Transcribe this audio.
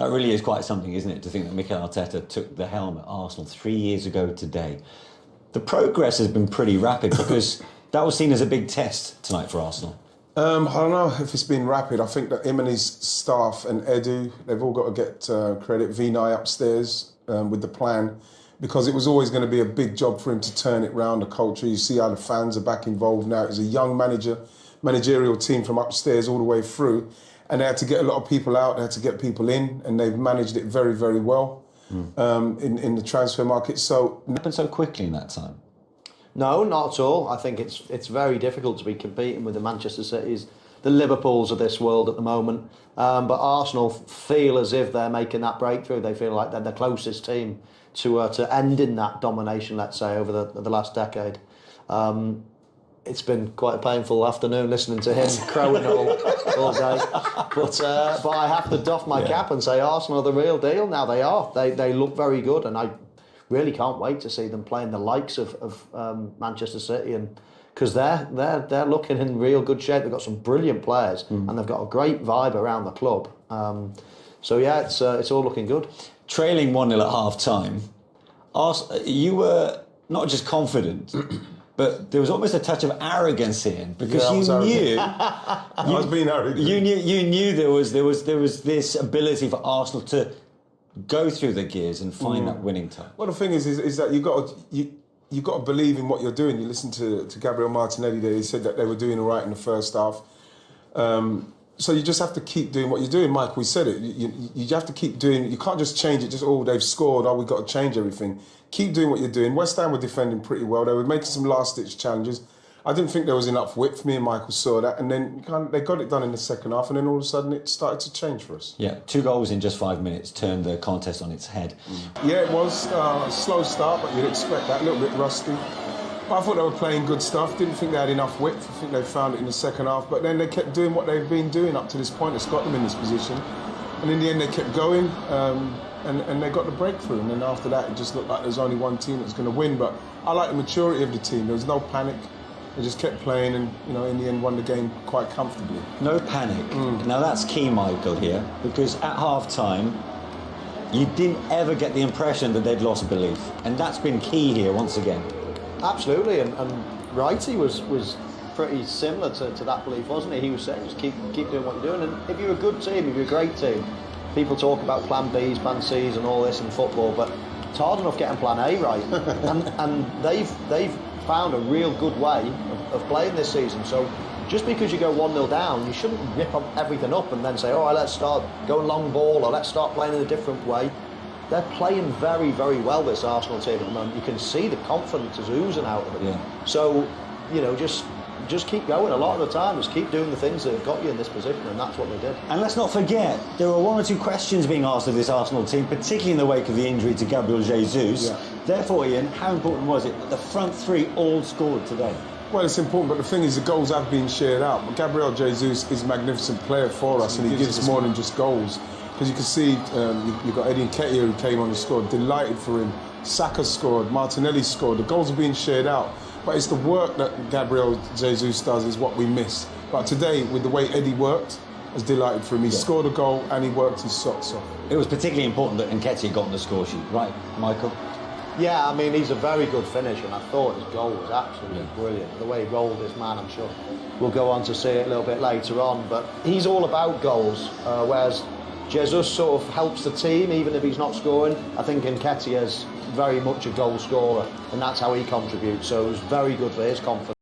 That really is quite something, isn't it, to think that Mikel Arteta took the helm at Arsenal 3 years ago today. The progress has been pretty rapid because that was seen as a big test tonight for Arsenal. I don't know if it's been rapid. I think that him and his staff and Edu, they've all got to get credit. Vinay upstairs with the plan, because it was always going to be a big job for him to turn it round, the culture. You see how the fans are back involved now. It's a young managerial team from upstairs all the way through. And they had to get a lot of people out, they had to get people in, and they've managed it very, very well in the transfer market. So It happened so quickly in that time. No, not at all. I think it's very difficult to be competing with the Manchester Cities, the Liverpools of this world at the moment. But Arsenal feel as if they're making that breakthrough. They feel like they're the closest team to ending that domination, let's say, over the last decade. It's been quite a painful afternoon listening to him crowing all day. But I have to doff my cap and say Arsenal are the real deal now. They are. They look very good, and I really can't wait to see them playing the likes of Manchester City, and because they're looking in real good shape. They've got some brilliant players, and they've got a great vibe around the club. So yeah, it's all looking good. Trailing 1-0 at half-time, you were not just confident, but there was almost a touch of arrogance in, because you knew I was being arrogant. You knew there was this ability for Arsenal to go through the gears and find that winning time. Well, the thing is that you got to believe in what you're doing. You listen to Gabriel Martinelli there. He said that they were doing all right in the first half. So you just have to keep doing what you're doing, Mike. We said it. You have to keep doing. You can't just change it. Just they've scored. We've got to change everything. Keep doing what you're doing. West Ham were defending pretty well. They were making some last-ditch challenges. I didn't think there was enough width. Me and Michael saw that, and then they got it done in the second half, and then all of a sudden it started to change for us. Yeah, 2 goals in just 5 minutes turned the contest on its head. Yeah, it was a slow start, but you'd expect that. A little bit rusty. But I thought they were playing good stuff. Didn't think they had enough width. I think they found it in the second half. But then they kept doing what they've been doing up to this point. It's got them in this position. And in the end, they kept going, and they got the breakthrough. And then after that, it just looked like there's only one team that's going to win. But I like the maturity of the team. There was no panic. They just kept playing, and in the end, won the game quite comfortably. No panic. Now that's key, Michael, here, because at half-time, you didn't ever get the impression that they'd lost belief, and that's been key here once again. Absolutely, and Wrighty was pretty similar to that belief, wasn't he? He was saying just keep doing what you're doing, and if you're a good team, if you're a great team, people talk about plan Bs, plan Cs, and all this in football, but it's hard enough getting plan A right, and they've found a real good way of playing this season. So just because you go 1-0 down, you shouldn't rip everything up and then say, all right, let's start going long ball, or let's start playing in a different way. They're playing very, very well, this Arsenal team at the moment. You can see the confidence is oozing out of them. Yeah. So, just keep going. A lot of the time, just keep doing the things that have got you in this position, and that's what they did. And let's not forget, there were 1 or 2 questions being asked of this Arsenal team, particularly in the wake of the injury to Gabriel Jesus. Yeah. Therefore, Ian, how important was it that the front 3 all scored today? Well, it's important, but the thing is, the goals have been shared out. But Gabriel Jesus is a magnificent player for us, and he gives more than just goals. Because you can see, you've got Eddie Nketiah who came on and scored. Delighted for him. Saka scored. Martinelli scored. The goals are being shared out. But it's the work that Gabriel Jesus does is what we miss. But today, with the way Eddie worked, I was delighted for him. He scored a goal and he worked his socks off. It was particularly important that Nketiah got on the score sheet, right, Michael? Yeah, I mean, he's a very good finisher, and I thought his goal was absolutely brilliant. The way he rolled his man, I'm sure we'll go on to see it a little bit later on. But he's all about goals, whereas Jesus sort of helps the team, even if he's not scoring. I think Nketiah's very much a goal scorer, and that's how he contributes. So it was very good for his confidence.